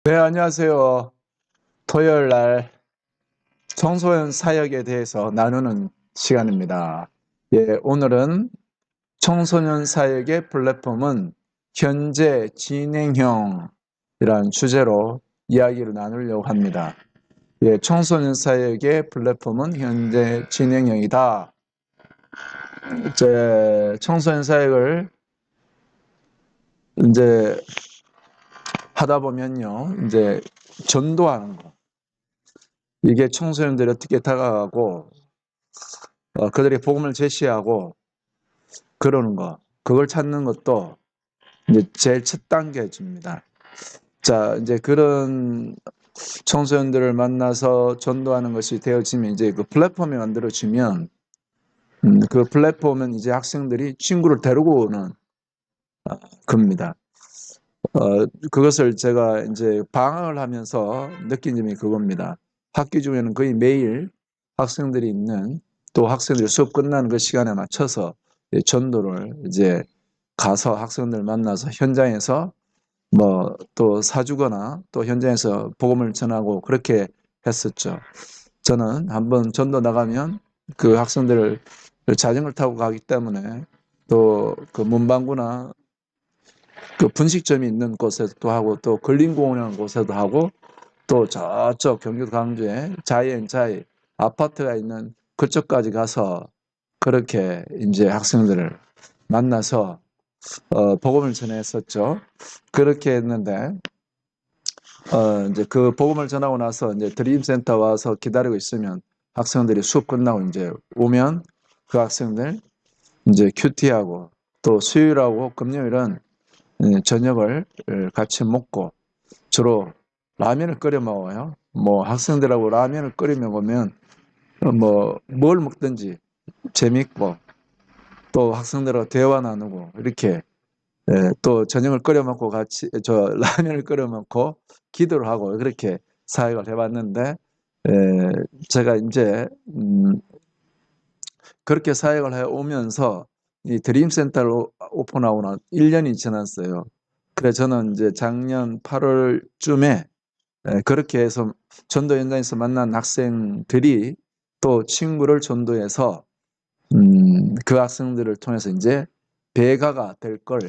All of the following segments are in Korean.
네, 안녕하세요. 토요일 날 청소년 사역에 대해서 나누는 시간입니다. 예, 오늘은 청소년 사역의 플랫폼은 현재 진행형이라는 주제로 이야기를 나누려고 합니다. 예, 청소년 사역의 플랫폼은 현재 진행형이다. 청소년 사역을 이제 하다 보면요, 전도하는 거. 이게 청소년들이 어떻게 다가가고 그들의 복음을 제시하고 그러는 거, 그걸 찾는 것도 이제 제일 첫 단계입니다. 자, 이제 그런 청소년들을 만나서 전도하는 것이 되어지면 이제 그 플랫폼이 만들어지면 그 플랫폼은 이제 학생들이 친구를 데리고 오는 겁니다. 그것을 제가 이제 방학을 하면서 느낀 점이 그겁니다. 학기 중에는 거의 매일 학생들이 있는 또 학생들이 수업 끝나는 그 시간에 맞춰서 전도를 이제 가서 학생들 만나서 현장에서 뭐 또 사주거나 또 현장에서 복음을 전하고 그렇게 했었죠. 저는 한번 전도 나가면 그 학생들을 자전거를 타고 가기 때문에 또 그 문방구나 그 분식점이 있는 곳에도 하고 또 걸린공원이라는 곳에도 하고 또 저쪽 경기도 광주에 자이앤자이 아파트가 있는 그쪽까지 가서 그렇게 이제 학생들을 만나서 복음을 전했었죠. 그렇게 했는데 이제 그 복음을 전하고 나서 이제 드림센터 와서 기다리고 있으면 학생들이 수업 끝나고 이제 오면 그 학생들 이제 큐티하고 또 수요일하고 금요일은 저녁을 같이 먹고 주로 라면을 끓여 먹어요. 뭐 학생들하고 라면을 끓여 먹으면 뭐 뭘 먹든지 재밌고 또 학생들하고 대화 나누고 이렇게 또 저녁을 끓여 먹고 같이 라면을 끓여 먹고 기도를 하고 그렇게 사역을 해봤는데 제가 이제 그렇게 사역을 해 오면서 이 드림센터를 오픈하고 나 1년이 지났어요. 그래서 저는 이제 작년 8월쯤에 그렇게 해서 전도 현장에서 만난 학생들이 또 친구를 전도해서 그 학생들을 통해서 이제 배가가 될 걸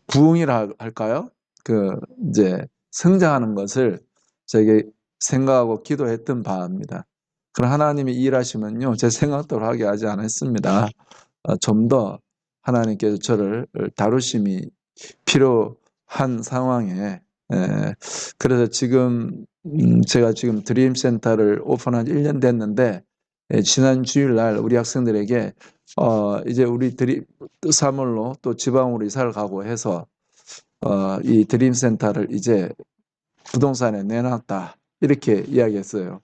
부흥이라 할까요? 그 이제 성장하는 것을 제게 생각하고 기도했던 바입니다. 그럼 하나님이 일하시면요, 제 생각대로 하게 하지 않았습니다. 좀 더 하나님께서 저를 다루심이 필요한 상황에 그래서 지금 제가 지금 드림센터를 오픈한 지 1년 됐는데 지난 주일날 우리 학생들에게 이제 우리들이 사물로 또 지방으로 이사를 가고 해서 이 드림센터를 이제 부동산에 내놨다 이렇게 이야기했어요.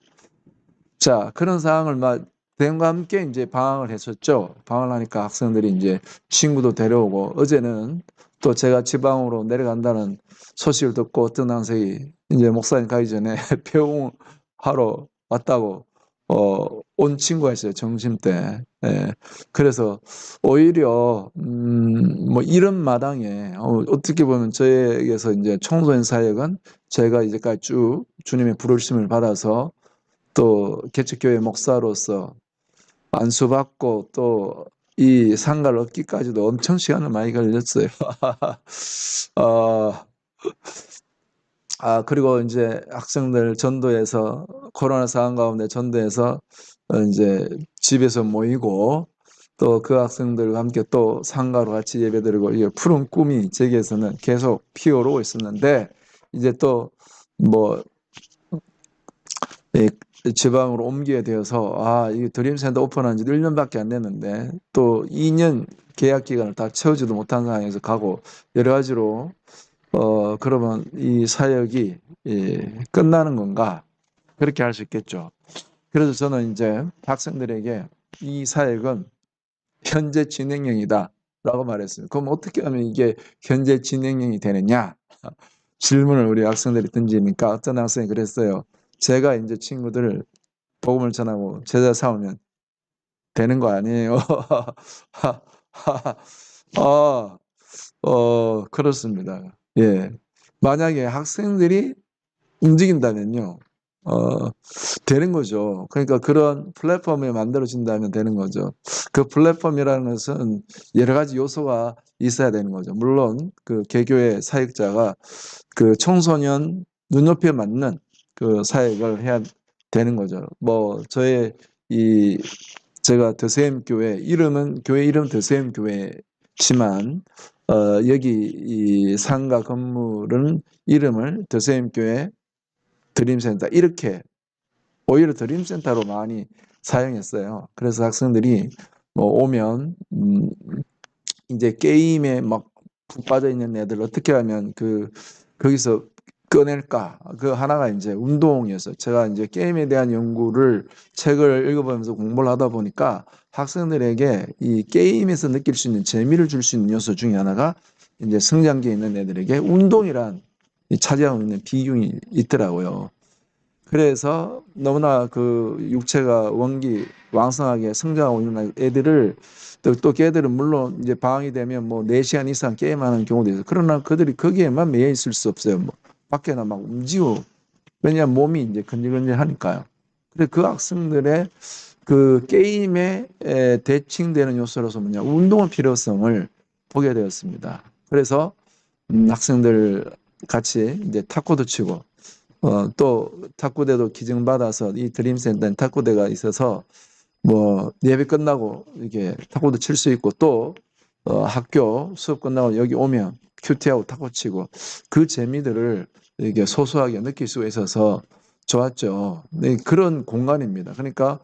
자, 그런 상황을 대응과 함께 이제 방학을 했었죠. 방학을 하니까 학생들이 이제 친구도 데려오고 어제는 또 제가 지방으로 내려간다는 소식을 듣고 어떤 학생이 이제 목사님 가기 전에 배웅하러 왔다고 온 친구가 있어요. 점심 때. 예. 그래서 오히려 뭐 이런 마당에 어떻게 보면 저에게서 이제 청소년 사역은 제가 이제까지 쭉 주님의 부르심을 받아서 또 개척교회 목사로서 안수받고 또 이 상가를 얻기까지도 엄청 시간을 많이 걸렸어요. 어, 그리고 이제 학생들 전도해서 코로나 상황 가운데 전도해서 이제 집에서 모이고 또 그 학생들과 함께 또 상가로 같이 예배드리고 이 푸른 꿈이 제게서는 계속 피어오르고 있었는데 이제 또뭐 지방으로 옮기게 되어서 이 드림센터 오픈한 지 1년밖에 안 됐는데 또 2년 계약 기간을 다 채우지도 못한 상황에서 가고 여러 가지로 그러면 이 사역이 끝나는 건가? 그렇게 할 수 있겠죠. 그래서 저는 이제 학생들에게 이 사역은 현재 진행형이다 라고 말했어요. 그럼 어떻게 하면 이게 현재 진행형이 되느냐? 질문을 우리 학생들이 던지니까 어떤 학생이 그랬어요. 제가 이제 친구들을 복음을 전하고 제자 삼으면 되는 거 아니에요? 그렇습니다. 예. 만약에 학생들이 움직인다면요, 어, 되는 거죠. 그러니까 그런 플랫폼이 만들어진다면 되는 거죠. 그 플랫폼이라는 것은 여러 가지 요소가 있어야 되는 거죠. 물론 그 개교의 사역자가 그 청소년 눈높이에 맞는 그 사역을 해야 되는 거죠. 뭐 저의 이 제가 더세임 교회 이름은 교회 이름 더세임 교회지만 여기 이 상가 건물은 이름을 더세임 교회 드림센터 이렇게 오히려 드림센터로 많이 사용했어요. 그래서 학생들이 뭐 오면 이제 게임에 막 푹 빠져 있는 애들 어떻게 하면 거기서 꺼낼까? 그 하나가 이제 운동이었어요. 제가 이제 게임에 대한 연구를 책을 읽어보면서 공부를 하다 보니까 학생들에게 이 게임에서 느낄 수 있는 재미를 줄 수 있는 요소 중에 하나가 이제 성장기에 있는 애들에게 운동이란 차지하고 있는 비중이 있더라고요. 그래서 너무나 그 육체가 원기 왕성하게 성장하고 있는 애들을 또 걔들은 물론 이제 방학이 되면 뭐 4시간 이상 게임하는 경우도 있어요. 그러나 그들이 거기에만 매여 있을 수 없어요. 뭐 밖에나 막 움직이고 왜냐하면 몸이 이제 근질근질하니까요. 근데 그 학생들의 그 게임에 대칭되는 요소로서 뭐냐 운동의 필요성을 보게 되었습니다. 그래서 학생들 같이 이제 탁구도 치고 또 탁구대도 기증받아서 이 드림센터는 탁구대가 있어서 뭐 예배 끝나고 이게 탁구도 칠 수 있고 또 학교 수업 끝나고 여기 오면 큐티하고 탁구 치고 그 재미들을 이게 소소하게 느낄 수가 있어서 좋았죠. 네, 그런 공간입니다. 그러니까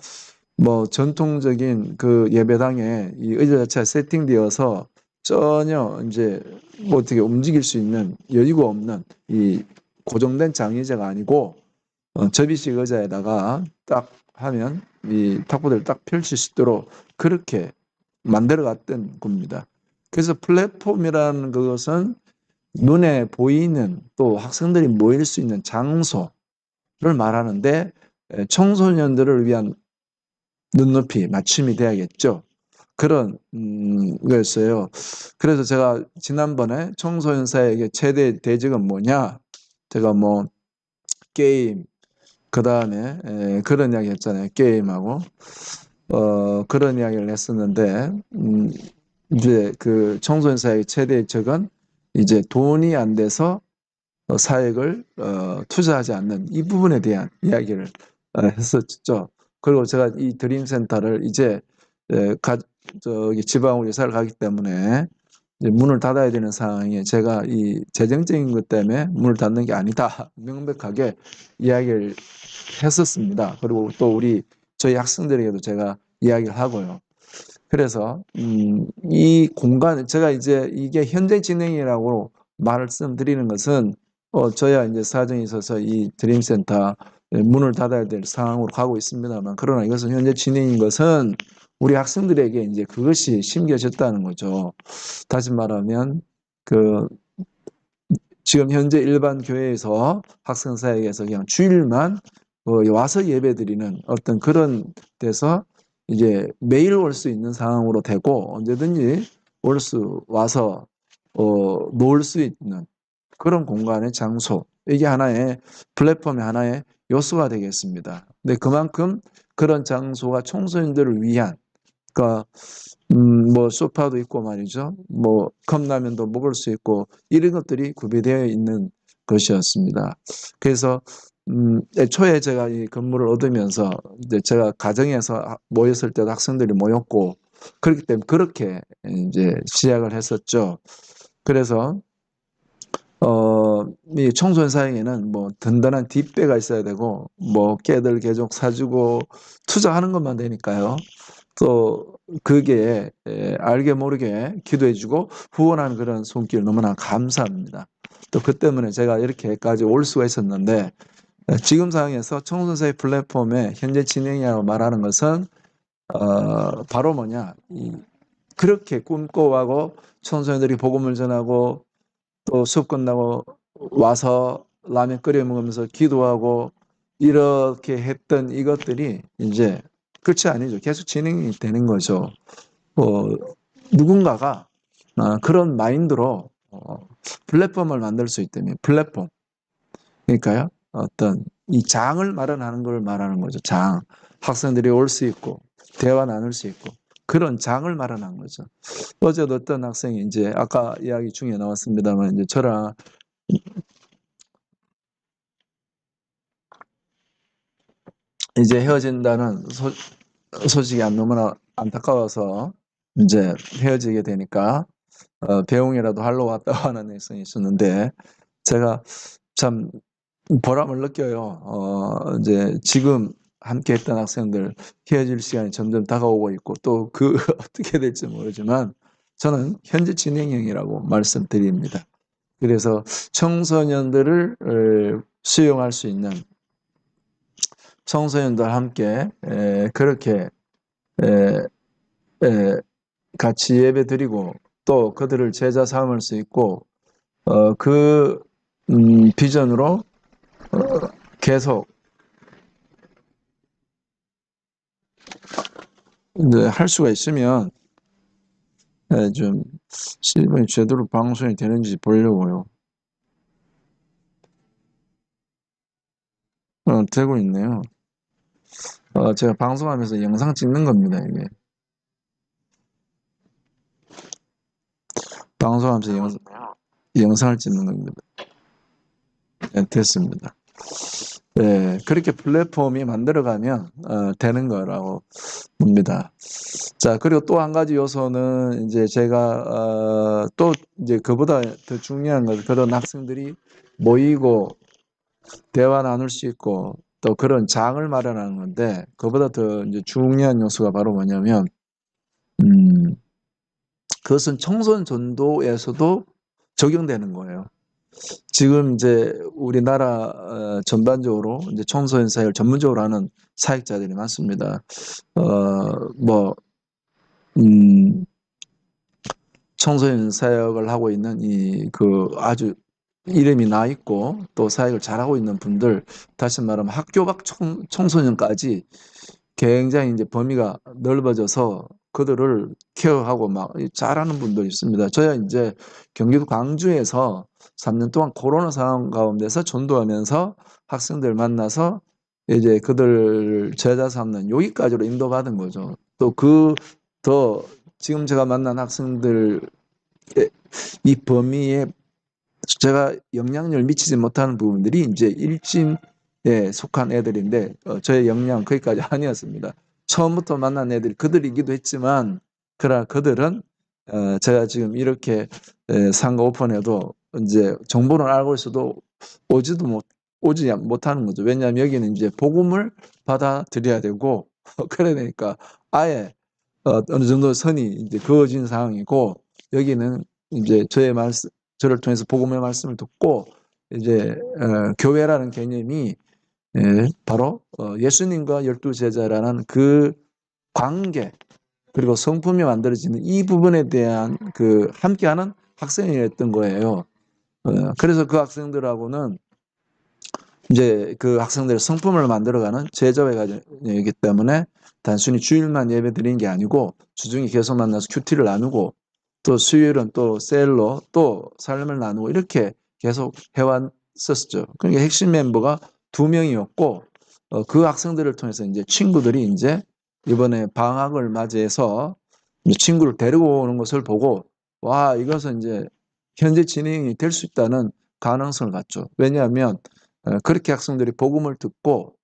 뭐 전통적인 그 예배당에 이 의자 자체가 세팅되어서 전혀 이제 뭐 어떻게 움직일 수 있는 여유가 없는 이 고정된 장의자가 아니고 접이식 의자에다가 딱 하면 이 탁구대를 딱 펼칠 수 있도록 그렇게 만들어 갔던 겁니다. 그래서 플랫폼이라는 그것은 눈에 보이는 또 학생들이 모일 수 있는 장소를 말하는데 청소년들을 위한 눈높이 맞춤이 돼야겠죠. 그런 거였어요. 그래서 제가 지난번에 청소년사에게 최대 대적은 뭐냐? 제가 뭐 게임 그 다음에 그런 이야기 했잖아요. 게임하고 그런 이야기를 했었는데 이제 그 청소년사의 최대 적은 이제 돈이 안 돼서 사역을 투자하지 않는 이 부분에 대한 이야기를 했었죠. 그리고 제가 이 드림센터를 이제 저기 지방으로 이사를 가기 때문에 이제 문을 닫아야 되는 상황에 제가 이 재정적인 것 때문에 문을 닫는 게 아니다 명백하게 이야기를 했었습니다. 그리고 또 저희 학생들에게도 제가 이야기를 하고요. 그래서 이 공간 제가 이제 이게 현재 진행이라고 말씀드리는 것은 저야 이제 사정이 있어서 이 드림센터 문을 닫아야 될 상황으로 가고 있습니다만 그러나 이것은 현재 진행인 것은 우리 학생들에게 이제 그것이 심겨졌다는 거죠. 다시 말하면 그 지금 현재 일반 교회에서 학생 사역에서 그냥 주일만 와서 예배드리는 어떤 그런 데서 이제 매일 올 수 있는 상황으로 되고 언제든지 와서 놓을 수 있는 그런 공간의 장소 이게 하나의 플랫폼의 하나의 요소가 되겠습니다. 근데 그만큼 그런 장소가 청소년들을 위한 그러니까 뭐 소파도 있고 말이죠. 뭐 컵라면도 먹을 수 있고 이런 것들이 구비되어 있는 것이었습니다. 그래서 애초에 제가 이 건물을 얻으면서 이제 제가 가정에서 모였을 때도 학생들이 모였고 그렇기 때문에 그렇게 이제 시작을 했었죠. 그래서 이 청소년 사회에는 뭐 든든한 뒷배가 있어야 되고 뭐 걔들 계속 사주고 투자하는 것만 되니까요. 또 그게 알게 모르게 기도해주고 후원하는 그런 손길 너무나 감사합니다. 또 그 때문에 제가 이렇게까지 올 수가 있었는데 지금 상황에서 청소년사회 플랫폼의 현재 진행이라고 말하는 것은 바로 뭐냐 그렇게 꿈꿔하고 청소년들이 복음을 전하고 또 수업 끝나고 와서 라면 끓여 먹으면서 기도하고 이렇게 했던 이것들이 이제 끝이 아니죠. 계속 진행이 되는 거죠. 누군가가 그런 마인드로 플랫폼을 만들 수 있다면 플랫폼. 그러니까요. 어떤 이 장을 마련하는 걸 말하는 거죠. 장. 학생들이 올 수 있고 대화 나눌 수 있고 그런 장을 마련한 거죠. 어제도 어떤 학생이 이제 아까 이야기 중에 나왔습니다만 이제 저랑 이제 헤어진다는 소식이 너무나 안타까워서 이제 헤어지게 되니까 배웅이라도 하러 왔다고 하는 학생이 있었는데 제가 참 보람을 느껴요. 이제 지금 함께 했던 학생들 헤어질 시간이 점점 다가오고 있고 또 그 어떻게 될지 모르지만 저는 현재 진행형이라고 말씀드립니다. 그래서 청소년들을 수용할 수 있는 청소년들 함께 그렇게 같이 예배 드리고 또 그들을 제자 삼을 수 있고 그 비전으로 계속 이제 할 수가 있으면 좀 실험이 제대로 방송이 되는지 보려고요. 되고 있네요. 제가 방송하면서 영상 찍는 겁니다, 이게. 방송하면서 영상을 찍는 겁니다. 네, 됐습니다. 네, 그렇게 플랫폼이 만들어가면 되는 거라고 봅니다. 자, 그리고 또 한 가지 요소는 이제 제가 또 이제 그보다 더 중요한 것은 그런 학생들이 모이고 대화 나눌 수 있고 또 그런 장을 마련하는 건데 그보다 더 이제 중요한 요소가 바로 뭐냐면 그것은 청소년 전도에서도 적용되는 거예요. 지금 이제 우리나라 전반적으로 이제 청소년 사역을 전문적으로 하는 사역자들이 많습니다. 뭐 청소년 사역을 하고 있는 이 그 아주 이름이 나 있고 또 사역을 잘하고 있는 분들, 다시 말하면 학교 밖 청소년까지 굉장히 이제 범위가 넓어져서 그들을 케어하고 막 잘하는 분들이 있습니다. 저야 이제 경기도 광주에서 3년 동안 코로나 상황 가운데서 전도하면서 학생들 만나서 이제 그들 제자 삼는 여기까지로 인도받은 거죠. 또 더 지금 제가 만난 학생들 이 범위에 제가 영향력을 미치지 못하는 부분들이 이제 일진에 속한 애들인데 저의 역량 거기까지 아니었습니다. 처음부터 만난 애들이 그들이기도 했지만 그러나 그들은 제가 지금 이렇게 상가 오픈해도 이제 정보를 알고 있어도 오지 못하는 거죠. 왜냐하면 여기는 이제 복음을 받아들여야 되고 그러니까 아예 어느 정도 선이 이제 그어진 상황이고 여기는 이제 저를 통해서 복음의 말씀을 듣고 이제 교회라는 개념이 바로 예수님과 12제자라는 그 관계 그리고 성품이 만들어지는 이 부분에 대한 그 함께하는 학생이었던 거예요. 그래서 그 학생들하고는 이제 그 학생들의 성품을 만들어가는 제자회 과정이기 때문에 단순히 주일만 예배 드리는 게 아니고 주중에 계속 만나서 큐티를 나누고 또 수요일은 또 셀로 또 삶을 나누고 이렇게 계속 해왔었죠. 그러니까 핵심 멤버가 2명이었고 그 학생들을 통해서 이제 친구들이 이제 이번에 방학을 맞이해서 친구를 데리고 오는 것을 보고 와 이것은 이제 현재 진행이 될 수 있다는 가능성을 갖죠. 왜냐하면 그렇게 학생들이 복음을 듣고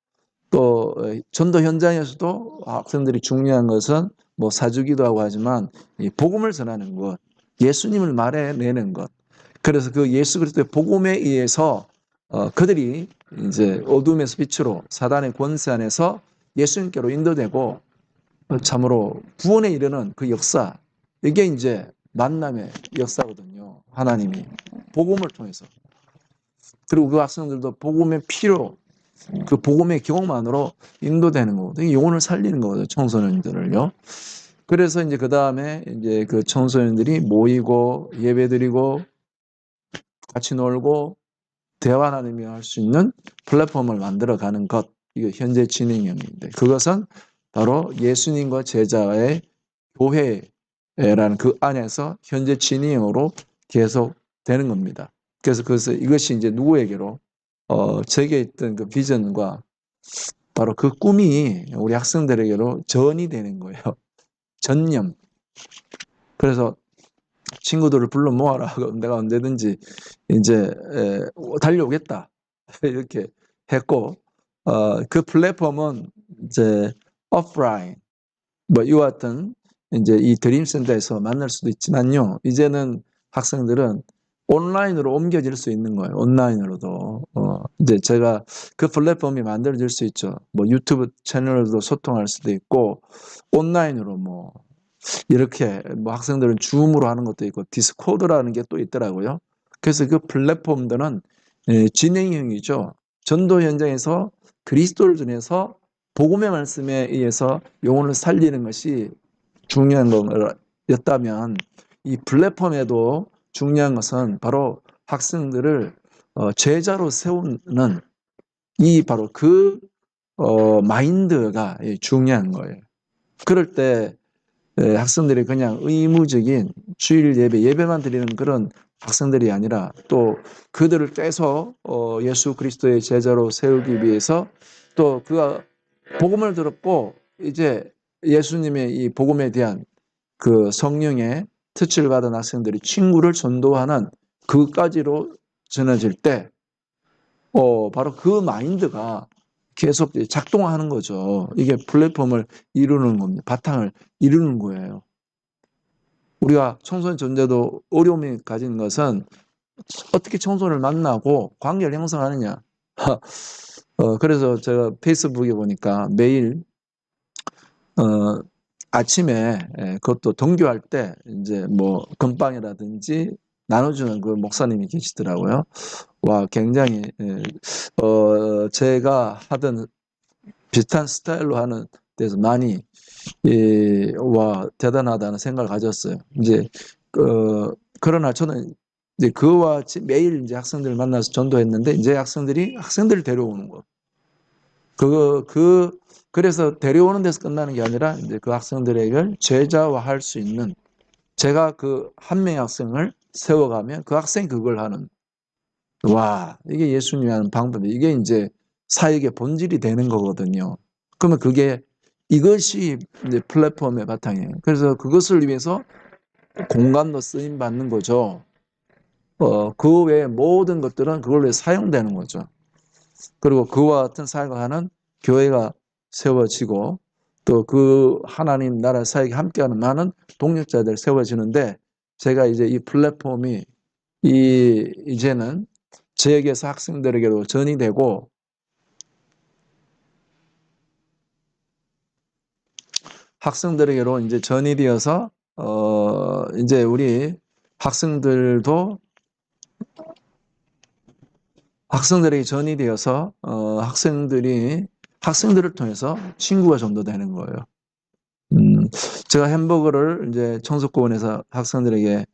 또 전도 현장에서도 학생들이 중요한 것은 뭐 사주기도 하고 하지만 이 복음을 전하는 것, 예수님을 말해내는 것. 그래서 그 예수 그리스도의 복음에 의해서 그들이 이제 어둠에서 빛으로 사단의 권세 안에서 예수님께로 인도되고 참으로 구원에 이르는 그 역사, 이게 이제 만남의 역사거든요. 하나님이 복음을 통해서. 그리고 그 학생들도 복음의 피로 그 복음의 경험만으로 인도되는 거거든요. 영혼을 살리는 거거든요. 청소년들을요. 그래서 이제 그 다음에 이제 그 청소년들이 모이고 예배드리고 같이 놀고 대화 나누며 할 수 있는 플랫폼을 만들어가는 것. 이게 현재 진행형인데 그것은 바로 예수님과 제자의 교회라는 그 안에서 현재 진행형으로 계속 되는 겁니다. 그래서 이것이 이제 누구에게로 제게 있던 그 비전과 바로 그 꿈이 우리 학생들에게로 전이 되는 거예요. 전념. 그래서 친구들을 불러 모아라. 내가 언제든지 이제 달려오겠다. 이렇게 했고, 그 플랫폼은 이제 오프라인, 뭐 이와 같은 이제 이 드림센터에서 만날 수도 있지만요. 이제는 학생들은 온라인으로 옮겨질 수 있는 거예요. 온라인으로도. 이제 제가 그 플랫폼이 만들어질 수 있죠. 뭐 유튜브 채널로도 소통할 수도 있고, 온라인으로 뭐 이렇게 뭐 학생들은 줌으로 하는 것도 있고 디스코드라는 게 또 있더라고요. 그래서 그 플랫폼들은 진행형이죠. 전도 현장에서 그리스도를 전해서 복음의 말씀에 의해서 영혼을 살리는 것이 중요한 거였다면 이 플랫폼에도 중요한 것은 바로 학생들을 제자로 세우는 이 바로 그 마인드가 중요한 거예요. 그럴 때 학생들이 그냥 의무적인 주일 예배만 드리는 그런 학생들이 아니라 또 그들을 떼서 예수 그리스도의 제자로 세우기 위해서 또 그가 복음을 들었고 이제 예수님의 이 복음에 대한 그 성령의 터치를 받은 학생들이 친구를 전도하는 그까지로 전해질 때 바로 그 마인드가 계속 작동하는 거죠. 이게 플랫폼을 이루는 겁니다. 바탕을 이루는 거예요. 우리가 청소년 존재도 어려움이 가진 것은 어떻게 청소년을 만나고 관계를 형성하느냐. 그래서 제가 페이스북에 보니까 매일 아침에 그것도 등교할 때 이제 뭐 건빵이라든지 나눠주는 그 목사님이 계시더라고요. 와, 굉장히 제가 하던 비슷한 스타일로 하는 데서 많이 와, 대단하다는 생각을 가졌어요. 이제 그러나 저는 이제 그와 같이 매일 이제 학생들을 만나서 전도했는데 이제 학생들을 데려오는 거. 그래서 데려오는 데서 끝나는 게 아니라 이제 그 학생들에게 제자화할 수 있는 제가 그 한 명의 학생을 세워가면 그 학생이 그걸 하는. 와, 이게 예수님이 하는 방법이 이게 이제 사역의 본질이 되는 거거든요. 그러면 이것이 이제 플랫폼의 바탕이에요. 그래서 그것을 위해서 공간도 쓰임 받는 거죠. 그 외에 모든 것들은 그걸로 위해 사용되는 거죠. 그리고 그와 같은 사역을 하는 교회가 세워지고 또 그 하나님 나라 사역에 함께하는 많은 동력자들 세워지는데 제가 이제 이 플랫폼이 이제는 저에게서 학생들에게도 전이 되고 학생들에게로 이제 전이 되어서 이제 우리 학생들도 학생들에게 전이 되어서 학생들을 통해서 친구가 전도되는 거예요. 제가 햄버거를 이제 청소년원에서 학생들에게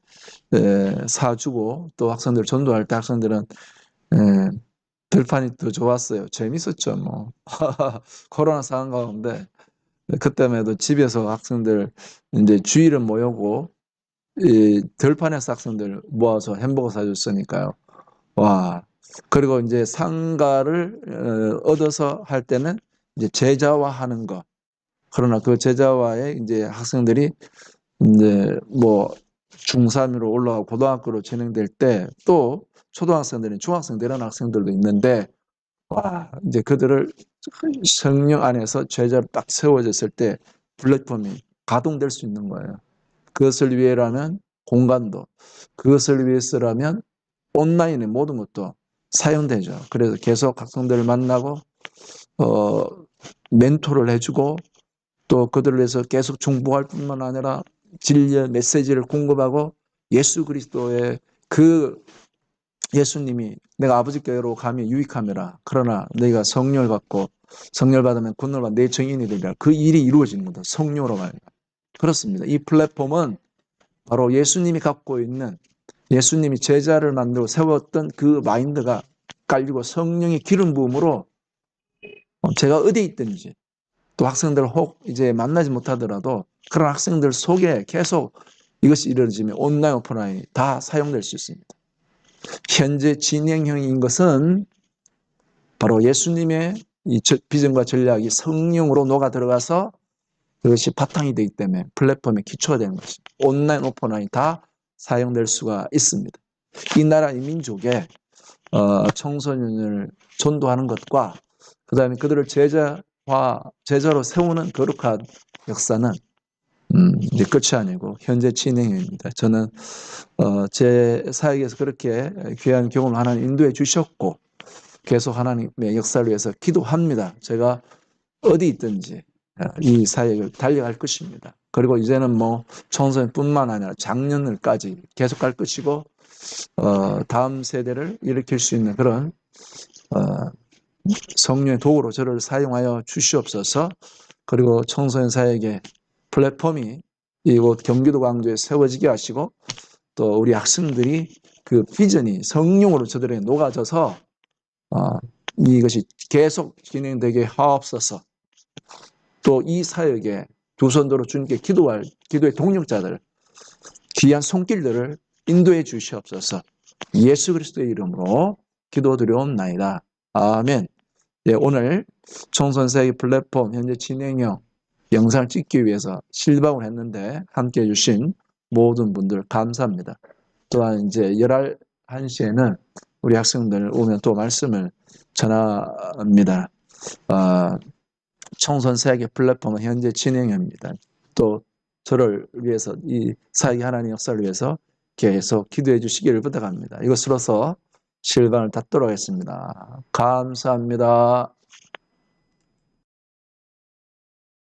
사주고 또 학생들 전도할 때 학생들은 들판이 더 좋았어요. 재밌었죠, 뭐. 코로나 상황 가운데 그때에도 집에서 학생들 이제 주일은 모여고 이 들판에서 학생들 모아서 햄버거 사줬으니까요. 와. 그리고 이제 상가를 얻어서 할 때는 이제 제자화하는 거. 그러나 그 제자화에 이제 학생들이 이제 뭐 중3으로 올라가고 고등학교로 진행될 때 또 초등학생들이 중학생 되는 학생들도 있는데 와, 이제 그들을 성령 안에서 제자로 딱 세워졌을 때 플랫폼이 가동될 수 있는 거예요. 그것을 위해라면 공간도, 그것을 위해서라면 온라인의 모든 것도 사용되죠. 그래서 계속 학생들을 만나고, 멘토를 해주고, 또 그들을 위해서 계속 중보할 뿐만 아니라 진리의 메시지를 공급하고 예수 그리스도의 그 예수님이 내가 아버지 께로 가면 유익함이라. 그러나 너희가 성령을 받고 성령을 받으면 군노를 받아 내 증인이 되리라. 그 일이 이루어지는 겁니다. 성령으로 말이야. 그렇습니다. 이 플랫폼은 바로 예수님이 갖고 있는 예수님이 제자를 만들고 세웠던 그 마인드가 깔리고 성령의 기름 부음으로 제가 어디에 있든지 또 학생들 혹 이제 만나지 못하더라도 그런 학생들 속에 계속 이것이 이루어지면 온라인 오프라인이 다 사용될 수 있습니다. 현재 진행형인 것은 바로 예수님의 이 비전과 전략이 성령으로 녹아 들어가서 그것이 바탕이 되기 때문에 플랫폼의 기초가 되는 것입니다. 온라인, 오프라인 다 사용될 수가 있습니다. 이 나라, 이 민족에 청소년을 전도하는 것과 그 다음에 그들을 제자로 세우는 거룩한 역사는 이제 끝이 아니고 현재 진행입니다. 저는 제 사역에서 그렇게 귀한 경험을 하나님 인도해 주셨고 계속 하나님의 역사를 위해서 기도합니다. 제가 어디 있든지 이 사역을 달려갈 것입니다. 그리고 이제는 뭐 청소년뿐만 아니라 장년들까지 계속 갈 것이고 다음 세대를 일으킬 수 있는 그런 성령의 도구로 저를 사용하여 주시옵소서. 그리고 청소년 사역의 플랫폼이 이곳 경기도 광주에 세워지게 하시고 또 우리 학생들이 그 비전이 성령으로 저들에게 녹아져서 이것이 계속 진행되게 하옵소서. 또 이 사역에 두 손으로 주님께 기도할 기도의 동력자들, 귀한 손길들을 인도해 주시옵소서. 예수 그리스도의 이름으로 기도드려옵나이다. 아멘. 예, 오늘 청소년 사역의 플랫폼 현재 진행형 영상을 찍기 위해서 실방을 했는데 함께 해주신 모든 분들 감사합니다. 또한 이제 11시에는 우리 학생들 오면 또 말씀을 전합니다. 청소년 사역의 플랫폼은 현재 진행형입니다. 또 저를 위해서 이 사역의 하나님 역사를 위해서 계속 기도해 주시기를 부탁합니다. 이것으로서 실방을 닫도록 하겠습니다. 감사합니다.